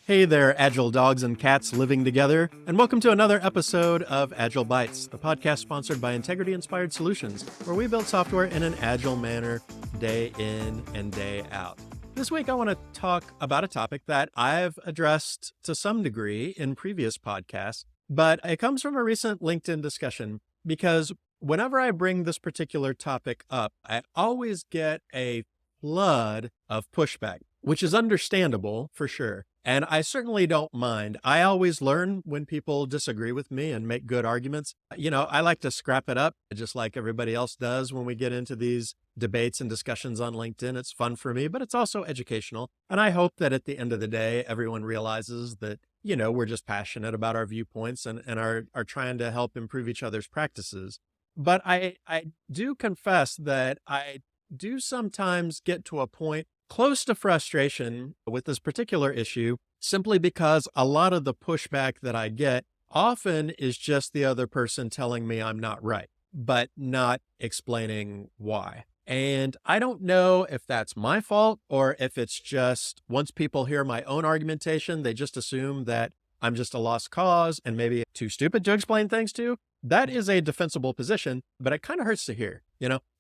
Hey there, Agile dogs and cats living together, and welcome to another episode of Agile Bites, the podcast sponsored by Integrity Inspired Solutions, where we build software in an agile manner, day in and day out. This week, I want to talk about a topic that I've addressed to some degree in previous podcasts, but it comes from a recent LinkedIn discussion because whenever I bring this particular topic up, I always get a flood of pushback, which is understandable for sure. And I certainly don't mind. I always learn when people disagree with me and make good arguments. I like to scrap it up just like everybody else does when we get into these debates and discussions on LinkedIn. It's fun for me, but it's also educational. And I hope that at the end of the day, everyone realizes that, we're just passionate about our viewpoints and are trying to help improve each other's practices. But I do confess that I do sometimes get to a point close to frustration with this particular issue, simply because a lot of the pushback that I get often is just the other person telling me I'm not right, but not explaining why. And I don't know if that's my fault or if it's just once people hear my own argumentation, they just assume that I'm just a lost cause and maybe too stupid to explain things to. That is a defensible position, but it kind of hurts to hear,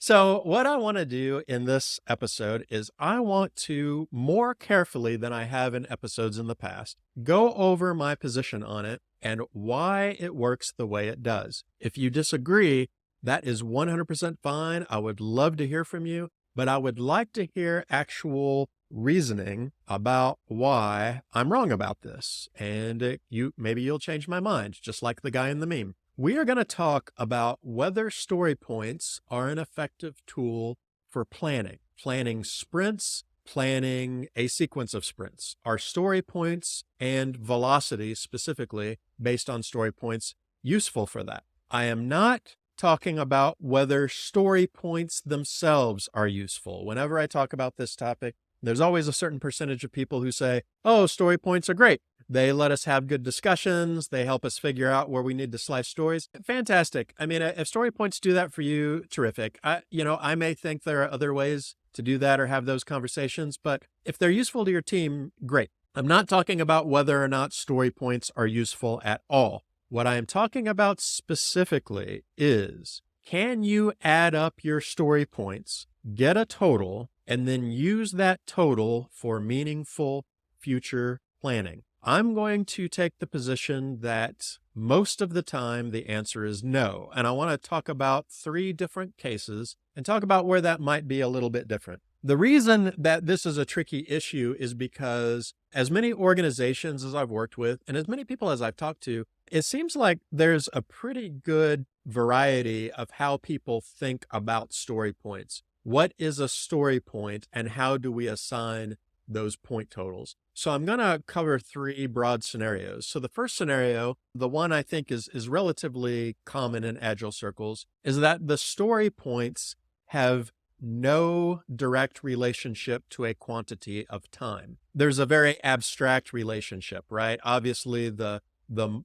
So what I want to do in this episode is I want to more carefully than I have in episodes in the past, go over my position on it and why it works the way it does. If you disagree, that is 100% fine. I would love to hear from you, but I would like to hear actual reasoning about why I'm wrong about this. And maybe you'll change my mind, just like the guy in the meme. We are going to talk about whether story points are an effective tool for planning sprints, planning a sequence of sprints. Are story points and velocity specifically based on story points useful for that? I am not talking about whether story points themselves are useful. Whenever I talk about this topic, there's always a certain percentage of people who say, oh, story points are great. They let us have good discussions. They help us figure out where we need to slice stories. Fantastic. I mean, if story points do that for you, terrific. I may think there are other ways to do that or have those conversations, but if they're useful to your team, great. I'm not talking about whether or not story points are useful at all. What I am talking about specifically is, can you add up your story points, get a total, and then use that total for meaningful future planning? I'm going to take the position that most of the time the answer is no. And I want to talk about 3 different cases and talk about where that might be a little bit different. The reason that this is a tricky issue is because as many organizations as I've worked with and as many people as I've talked to, it seems like there's a pretty good variety of how people think about story points. What is a story point and how do we assign those point totals? So I'm going to cover 3 broad scenarios. So the first scenario, the one I think is relatively common in Agile circles, is that the story points have no direct relationship to a quantity of time. There's a very abstract relationship, right? Obviously, the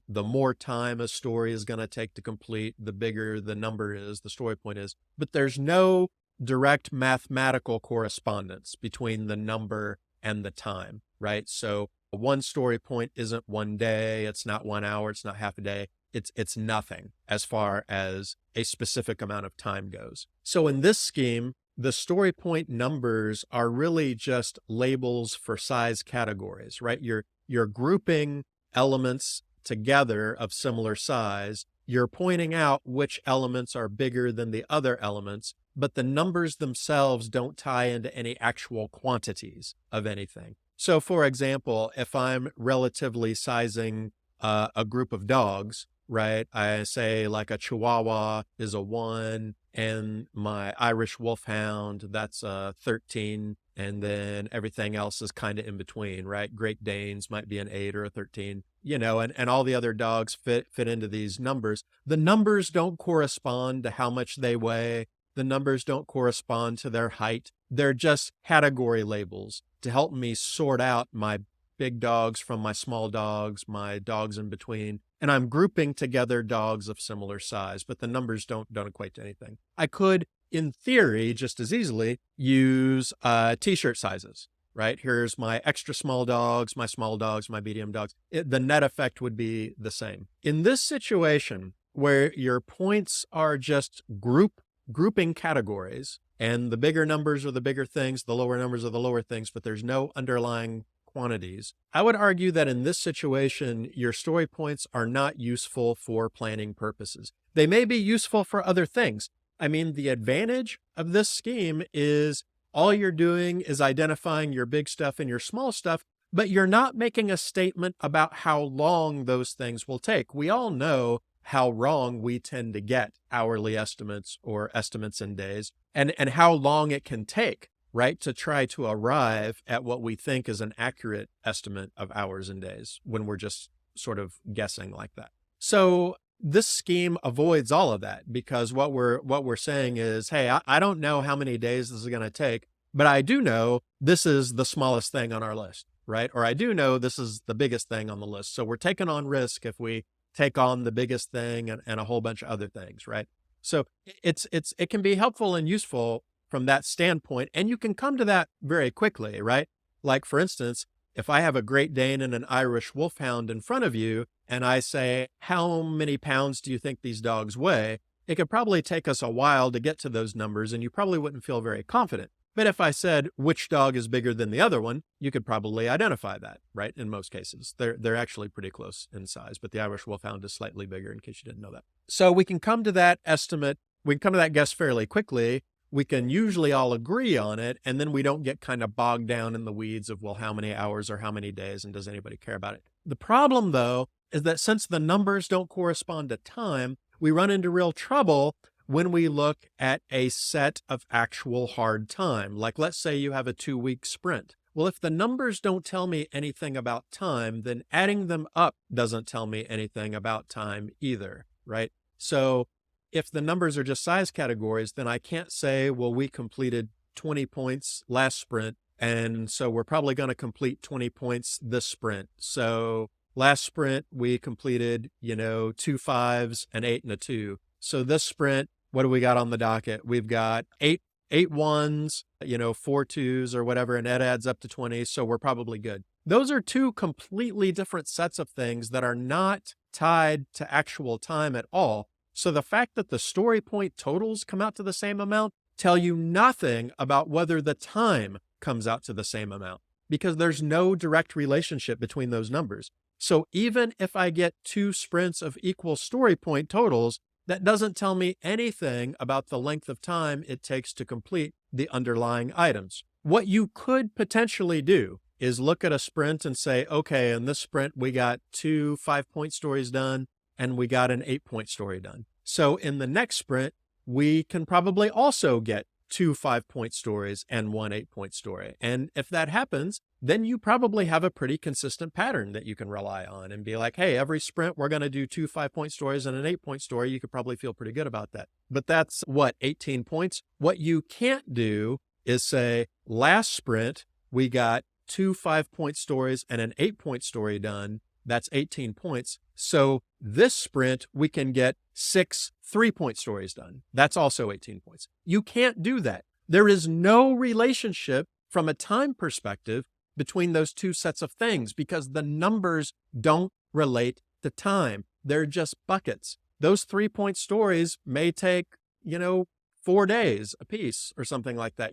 more time a story is going to take to complete, the bigger the number is, the story point is. But there's no direct mathematical correspondence between the number and the time, right? So one story point isn't 1 day, it's not 1 hour, it's not half a day. It's nothing as far as a specific amount of time goes. So in this scheme, the story point numbers are really just labels for size categories, right? You're grouping elements together of similar size. You're pointing out which elements are bigger than the other elements, but the numbers themselves don't tie into any actual quantities of anything. So for example, if I'm relatively sizing a group of dogs, right? I say like a Chihuahua is a 1 and my Irish Wolfhound, that's a 13. And then everything else is kind of in between, right? Great Danes might be an 8 or a 13, and all the other dogs fit into these numbers. The numbers don't correspond to how much they weigh. The numbers don't correspond to their height. They're just category labels to help me sort out my big dogs from my small dogs, my dogs in between. And I'm grouping together dogs of similar size, but the numbers don't equate to anything. I could, in theory, just as easily use t-shirt sizes. right? Here's my extra small dogs, my small dogs, my medium dogs. The net effect would be the same. In this situation where your points are just grouping categories, and the bigger numbers are the bigger things, the lower numbers are the lower things, but there's no underlying quantities. I would argue that in this situation, your story points are not useful for planning purposes. They may be useful for other things. I mean, the advantage of this scheme is all you're doing is identifying your big stuff and your small stuff, but you're not making a statement about how long those things will take. We all know how wrong we tend to get hourly estimates or estimates in days, and how long it can take, right, to try to arrive at what we think is an accurate estimate of hours and days when we're just sort of guessing like that. So this scheme avoids all of that, because what we're saying is, hey, I don't know how many days this is going to take, but I do know this is the smallest thing on our list, right? Or I do know this is the biggest thing on the list. So we're taking on risk if we take on the biggest thing and a whole bunch of other things, right? So it can be helpful and useful from that standpoint, and you can come to that very quickly, right? Like, for instance, if I have a Great Dane and an Irish Wolfhound in front of you, and I say, how many pounds do you think these dogs weigh? It could probably take us a while to get to those numbers, and you probably wouldn't feel very confident. But if I said, which dog is bigger than the other one, you could probably identify that, right? In most cases, they're actually pretty close in size, but the Irish Wolfhound is slightly bigger, in case you didn't know that. So we can come to that estimate, we can come to that guess fairly quickly. We can usually all agree on it, and then we don't get kind of bogged down in the weeds of, well, how many hours or how many days, and does anybody care about it? The problem, though, is that since the numbers don't correspond to time, we run into real trouble when we look at a set of actual hard time. Like, let's say you have a 2-week sprint. Well, if the numbers don't tell me anything about time, then adding them up doesn't tell me anything about time either, right? So if the numbers are just size categories, then I can't say, well, we completed 20 points last sprint, and so we're probably going to complete 20 points this sprint. So last sprint, we completed, 2 5s, an 8 and a 2. So this sprint, what do we got on the docket? We've got eight 1s, 4 2s or whatever, and that adds up to 20. So we're probably good. Those are two completely different sets of things that are not tied to actual time at all. So the fact that the story point totals come out to the same amount tell you nothing about whether the time comes out to the same amount, because there's no direct relationship between those numbers. So even if I get 2 sprints of equal story point totals, that doesn't tell me anything about the length of time it takes to complete the underlying items. What you could potentially do is look at a sprint and say, okay, in this sprint, we got 2 5-point stories done, and we got an 8-point story done. So in the next sprint, we can probably also get 2 5-point stories and 1 8-point story. And if that happens, then you probably have a pretty consistent pattern that you can rely on and be like, hey, every sprint, we're going to do 2 5-point stories and an 8-point story. You could probably feel pretty good about that. But that's 18 points? What you can't do is say, last sprint, we got 2 5-point stories and an 8-point story done. That's 18 points. So this sprint, we can get 6 3-point stories done. That's also 18 points. You can't do that. There is no relationship from a time perspective between those two sets of things, because the numbers don't relate to time. They're just buckets. Those 3-point stories may take, 4 days a piece or something like that.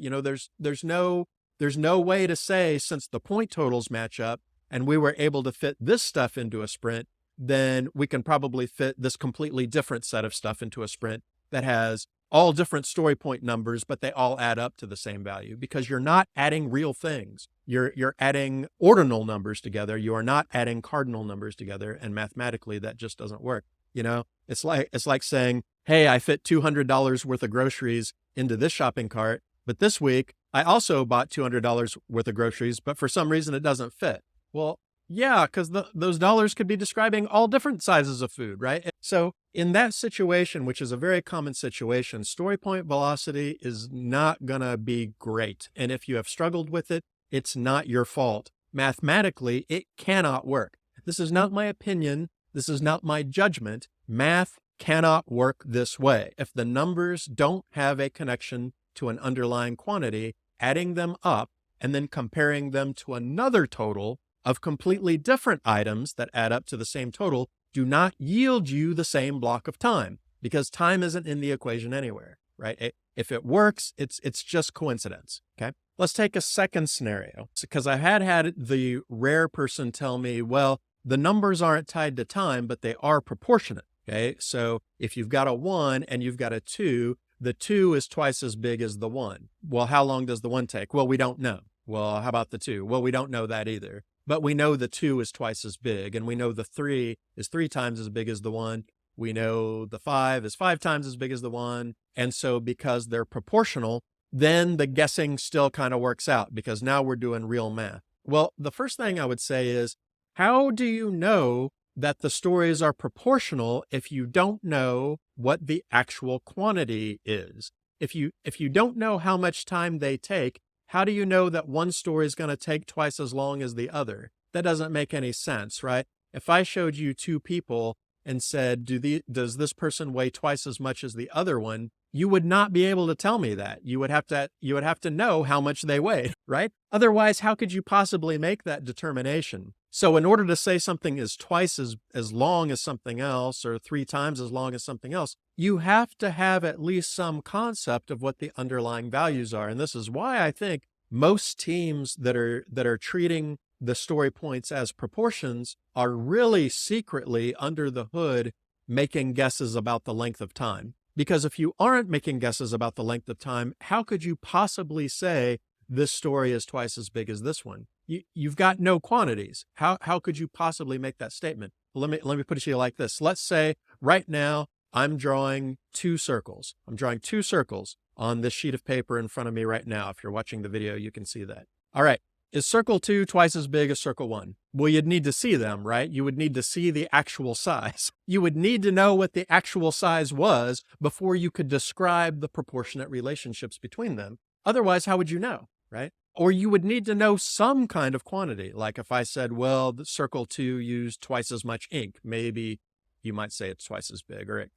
There's no way to say, since the point totals match up and we were able to fit this stuff into a sprint, then we can probably fit this completely different set of stuff into a sprint that has all different story point numbers, but they all add up to the same value, because you're not adding real things. You're adding ordinal numbers together. You are not adding cardinal numbers together. And mathematically, that just doesn't work. It's like saying, hey, I fit $200 worth of groceries into this shopping cart, but this week I also bought $200 worth of groceries, but for some reason it doesn't fit. Well, yeah, because those dollars could be describing all different sizes of food, right? So in that situation, which is a very common situation, story point velocity is not going to be great. And if you have struggled with it, it's not your fault. Mathematically, it cannot work. This is not my opinion. This is not my judgment. Math cannot work this way. If the numbers don't have a connection to an underlying quantity, adding them up and then comparing them to another total of completely different items that add up to the same total do not yield you the same block of time, because time isn't in the equation anywhere, right? If it works, it's just coincidence, okay? Let's take a second scenario, because I had the rare person tell me, well, the numbers aren't tied to time, but they are proportionate, okay? So if you've got a 1 and you've got a 2, the 2 is twice as big as the 1. Well, how long does the 1 take? Well, we don't know. Well, how about the 2? Well, we don't know that either. But we know the 2 is twice as big, and we know the 3 is 3 times as big as the 1. We know the 5 is 5 times as big as the 1. And so because they're proportional, then the guessing still kind of works out, because now we're doing real math. Well, the first thing I would say is, how do you know that the stories are proportional if you don't know what the actual quantity is? If you don't know how much time they take, how do you know that one story is going to take twice as long as the other? That doesn't make any sense, right? If I showed you 2 people and said, does this person weigh twice as much as the other one? You would not be able to tell me that. You would have to know how much they weigh, right? Otherwise, how could you possibly make that determination? So in order to say something is twice as long as something else, or 3 times as long as something else, you have to have at least some concept of what the underlying values are. And this is why I think most teams that are treating the story points as proportions are really secretly under the hood making guesses about the length of time. Because if you aren't making guesses about the length of time, how could you possibly say this story is twice as big as this one? You've got no quantities. How could you possibly make that statement? Well, let me put it to you like this. Let's say right now I'm drawing 2 circles. I'm drawing 2 circles on this sheet of paper in front of me right now. If you're watching the video, you can see that. All right. Is circle 2 twice as big as circle 1? Well, you'd need to see them, right? You would need to see the actual size. You would need to know what the actual size was before you could describe the proportionate relationships between them. Otherwise, how would you know, right? Or you would need to know some kind of quantity. Like if I said, well, the circle 2 used twice as much ink, maybe you might say it's twice as big, or it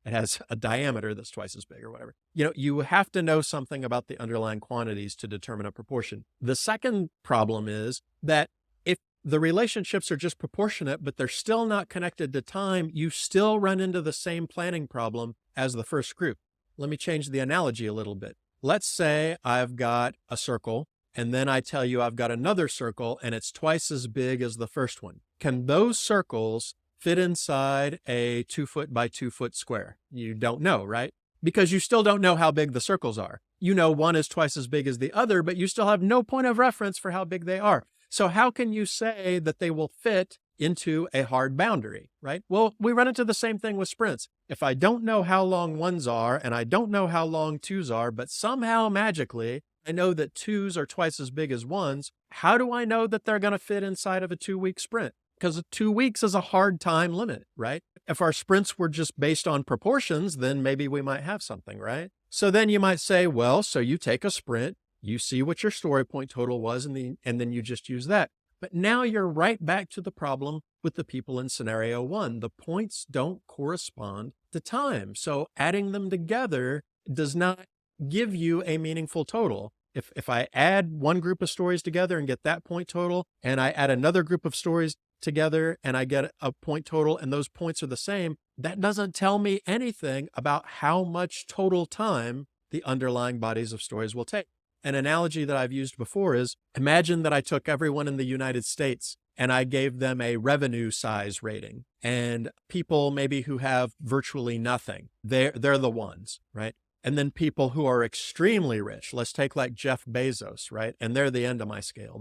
has a diameter that's twice as big, or whatever. You have to know something about the underlying quantities to determine a proportion. The second problem is that if the relationships are just proportionate, but they're still not connected to time, you still run into the same planning problem as the first group. Let me change the analogy a little bit. Let's say I've got a circle, and then I tell you I've got another circle, and it's twice as big as the first one. Can those circles fit inside a 2-foot by 2-foot square? You don't know, right? Because you still don't know how big the circles are. You know one is twice as big as the other, but you still have no point of reference for how big they are. So how can you say that they will fit into a hard boundary, right? Well, we run into the same thing with sprints. If I don't know how long 1s are, and I don't know how long 2s are, but somehow magically I know that 2s are twice as big as 1s, how do I know that they're going to fit inside of a 2-week sprint? Because 2 weeks is a hard time limit, right? If our sprints were just based on proportions, then maybe we might have something, right? So then you might say, well, so you take a sprint, you see what your story point total was, and then you just use that. But now you're right back to the problem with the people in scenario 1. The points don't correspond to time. So adding them together does not give you a meaningful total. If I add one group of stories together and get that point total, and I add another group of stories together and I get a point total and those points are the same, that doesn't tell me anything about how much total time the underlying bodies of stories will take. An analogy that I've used before is, imagine that I took everyone in the United States and I gave them a revenue size rating, and people maybe who have virtually nothing, they're the ones, right? And then people who are extremely rich, let's take like Jeff Bezos, right? And they're the end of my scale.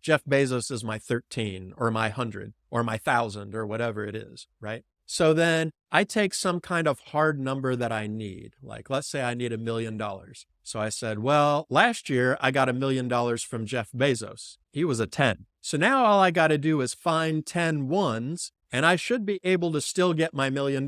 Jeff Bezos is my 13 or my 100 or my 1,000 or whatever it is, right? So then I take some kind of hard number that I need. Like, let's say I need $1 million. So I said, well, last year I got $1 million from Jeff Bezos. He was a 10. So now all I got to do is find 10 ones, and I should be able to still get my $1 million,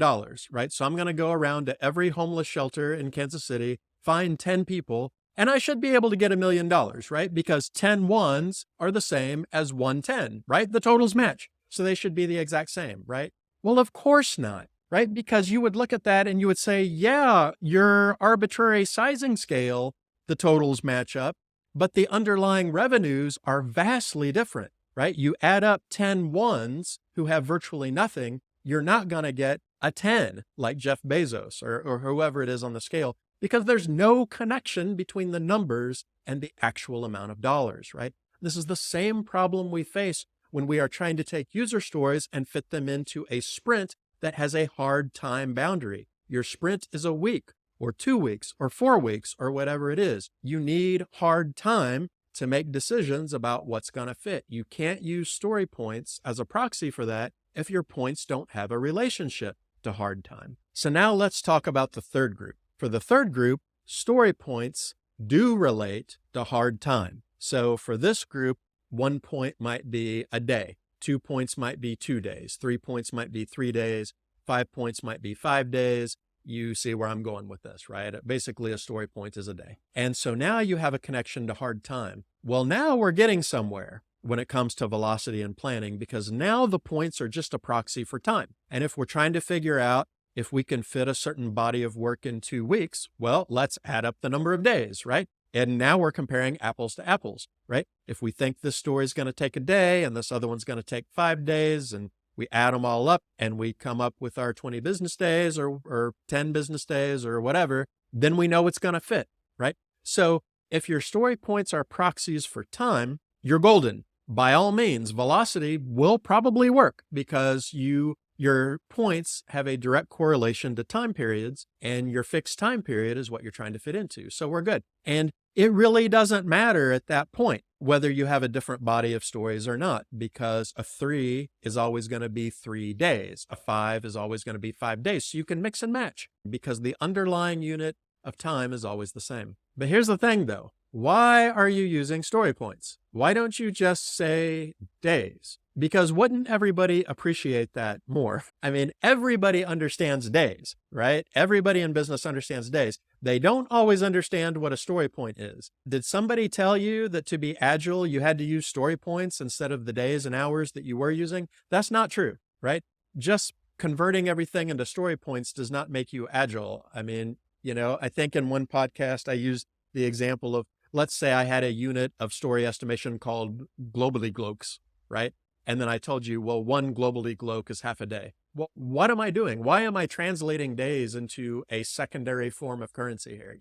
right? So I'm going to go around to every homeless shelter in Kansas City, find 10 people, and I should be able to get $1 million, right? Because 10 ones are the same as 110, right? The totals match. So they should be the exact same, right? Well, of course not, right? Because you would look at that and you would say, yeah, your arbitrary sizing scale, the totals match up, but the underlying revenues are vastly different, right? You add up 10 ones who have virtually nothing, you're not going to get a 10 like Jeff Bezos or whoever it is on the scale, because there's no connection between the numbers and the actual amount of dollars, right? This is the same problem we face when we are trying to take user stories and fit them into a sprint that has a hard time boundary. Your sprint is a week or 2 weeks or 4 weeks or whatever it is. You need hard time to make decisions about what's going to fit. You can't use story points as a proxy for that if your points don't have a relationship to hard time. So now let's talk about the third group. For the third group, story points do relate to hard time. So for this group, 1 point might be a day, 2 points might be 2 days, 3 points might be 3 days, 5 points might be 5 days. You see where I'm going with this, right? Basically, a story point is a day. And so now you have a connection to hard time. Well, now we're getting somewhere when it comes to velocity and planning, because now the points are just a proxy for time. And if we're trying to figure out if we can fit a certain body of work in 2 weeks, well, let's add up the number of days, right? And now we're comparing apples to apples, right? If we think this story is going to take a day and this other one's going to take 5 days, and we add them all up and we come up with our 20 business days or 10 business days or whatever, then we know it's going to fit, right? So if your story points are proxies for time, you're golden. By all means, velocity will probably work because your points have a direct correlation to time periods, and your fixed time period is what you're trying to fit into. So we're good. And it really doesn't matter at that point whether you have a different body of stories or not, because a 3 is always going to be 3 days. A 5 is always going to be 5 days. So you can mix and match because the underlying unit of time is always the same. But here's the thing though. Why are you using story points? Why don't you just say days? Because wouldn't everybody appreciate that more? I mean, everybody understands days, right? Everybody in business understands days. They don't always understand what a story point is. Did somebody tell you that to be agile, you had to use story points instead of the days and hours that you were using? That's not true, right? Just converting everything into story points does not make you agile. I mean, I think in one podcast, I used the example of, let's say I had a unit of story estimation called globally glokes, right? And then I told you, well, 1 globally gloke is half a day. Well, what am I doing? Why am I translating days into a secondary form of currency here?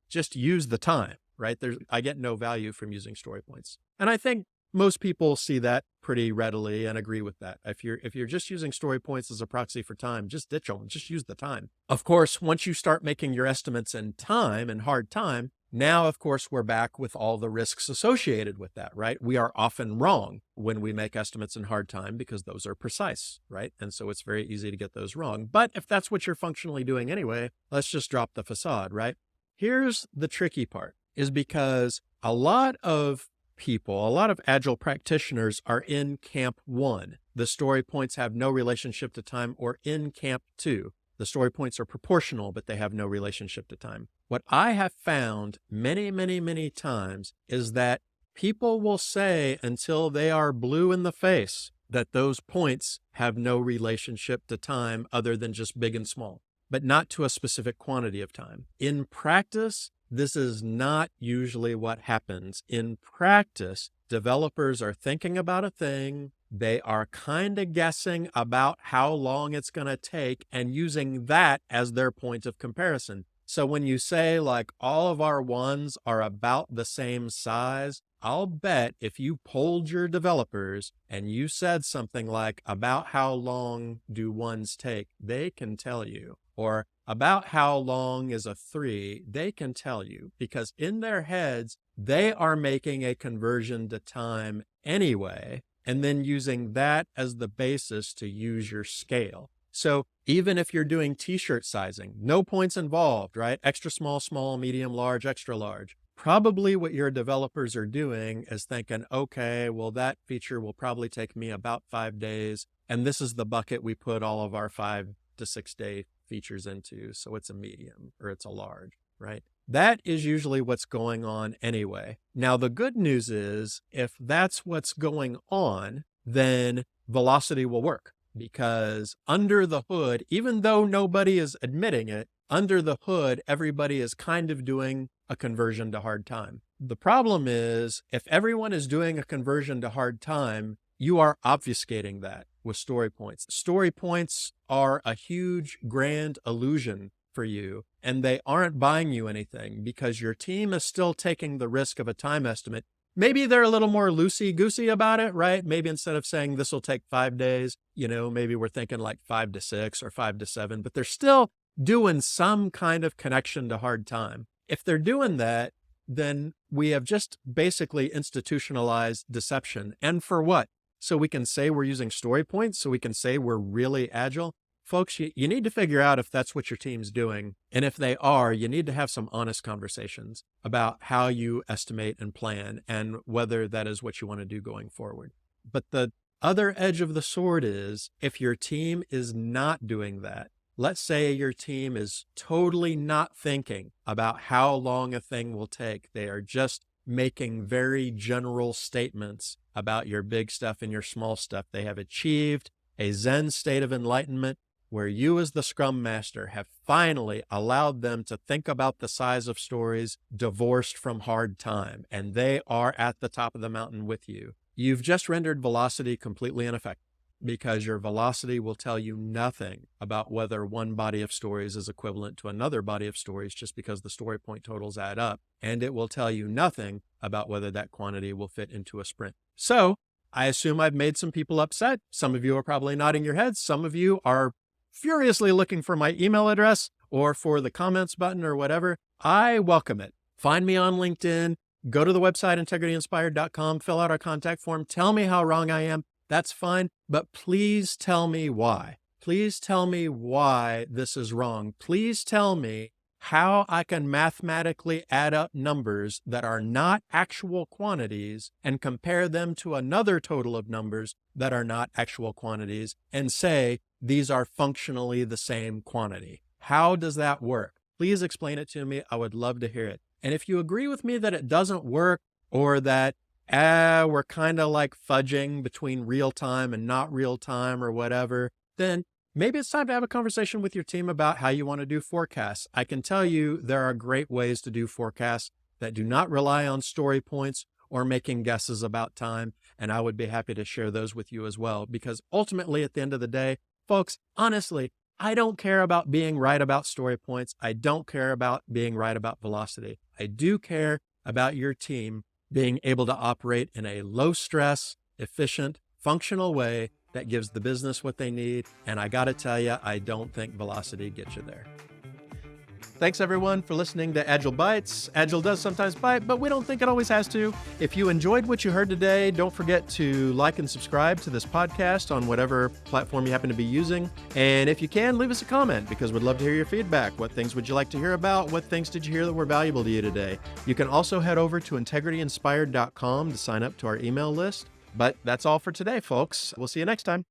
Just use the time, right? I get no value from using story points. And I think most people see that pretty readily and agree with that. If you're just using story points as a proxy for time, just ditch them, just use the time. Of course, once you start making your estimates in time and hard time, now, of course, we're back with all the risks associated with that, right? We are often wrong when we make estimates in hard time because those are precise, right? And so it's very easy to get those wrong. But if that's what you're functionally doing anyway, let's just drop the facade, right? Here's the tricky part, is because a lot of people, a lot of Agile practitioners are in camp 1. The story points have no relationship to time, or in camp 2. The story points are proportional, but they have no relationship to time. What I have found many, many, many times is that people will say until they are blue in the face that those points have no relationship to time other than just big and small, but not to a specific quantity of time. In practice, this is not usually what happens. In practice, developers are thinking about a thing. They are kind of guessing about how long it's going to take and using that as their point of comparison. So when you say like all of our ones are about the same size, I'll bet if you polled your developers and you said something like about how long do ones take, they can tell you. Or about how long is a 3, they can tell you, because in their heads, they are making a conversion to time anyway, and then using that as the basis to use your scale. So even if you're doing t-shirt sizing, no points involved, right? Extra small, small, medium, large, extra large. Probably what your developers are doing is thinking, okay, well, that feature will probably take me about 5 days. And this is the bucket we put all of our 5 to 6 day features into. So it's a medium or it's a large, right? That is usually what's going on anyway. Now, the good news is if that's what's going on, then velocity will work, because under the hood, even though nobody is admitting it, under the hood, everybody is kind of doing a conversion to hard time. The problem is if everyone is doing a conversion to hard time, you are obfuscating that with story points. Story points are a huge, grand illusion for you, and they aren't buying you anything because your team is still taking the risk of a time estimate. Maybe they're a little more loosey-goosey about it, right? Maybe instead of saying this will take 5 days, maybe we're thinking like 5 to 6 or 5 to 7, but they're still doing some kind of connection to hard time. If they're doing that, then we have just basically institutionalized deception. And for what? So we can say we're using story points, so we can say we're really agile. Folks, you need to figure out if that's what your team's doing. And if they are, you need to have some honest conversations about how you estimate and plan and whether that is what you want to do going forward. But the other edge of the sword is if your team is not doing that, let's say your team is totally not thinking about how long a thing will take. They are just making very general statements about your big stuff and your small stuff. They have achieved a Zen state of enlightenment where you as the Scrum Master have finally allowed them to think about the size of stories divorced from hard time, and they are at the top of the mountain with you. You've just rendered velocity completely ineffective because your velocity will tell you nothing about whether one body of stories is equivalent to another body of stories just because the story point totals add up, and it will tell you nothing about whether that quantity will fit into a sprint. So I assume I've made some people upset. Some of you are probably nodding your heads. Some of you are furiously looking for my email address or for the comments button or whatever. I welcome it. Find me on LinkedIn, go to the website, integrityinspired.com, fill out our contact form, tell me how wrong I am. That's fine, but please tell me why. Please tell me why this is wrong. Please tell me how I can mathematically add up numbers that are not actual quantities and compare them to another total of numbers that are not actual quantities and say these are functionally the same quantity. How does that work? Please explain it to me. I would love to hear it. And if you agree with me that it doesn't work or that we're kind of like fudging between real time and not real time or whatever, then maybe it's time to have a conversation with your team about how you want to do forecasts. I can tell you there are great ways to do forecasts that do not rely on story points or making guesses about time, and I would be happy to share those with you as well, because ultimately at the end of the day, folks, honestly, I don't care about being right about story points. I don't care about being right about velocity. I do care about your team being able to operate in a low stress, efficient, functional way that gives the business what they need. And I got to tell you, I don't think velocity gets you there. Thanks everyone for listening to Agile Bites. Agile does sometimes bite, but we don't think it always has to. If you enjoyed what you heard today, don't forget to like and subscribe to this podcast on whatever platform you happen to be using. And if you can, leave us a comment because we'd love to hear your feedback. What things would you like to hear about? What things did you hear that were valuable to you today? You can also head over to integrityinspired.com to sign up to our email list. But that's all for today, folks. We'll see you next time.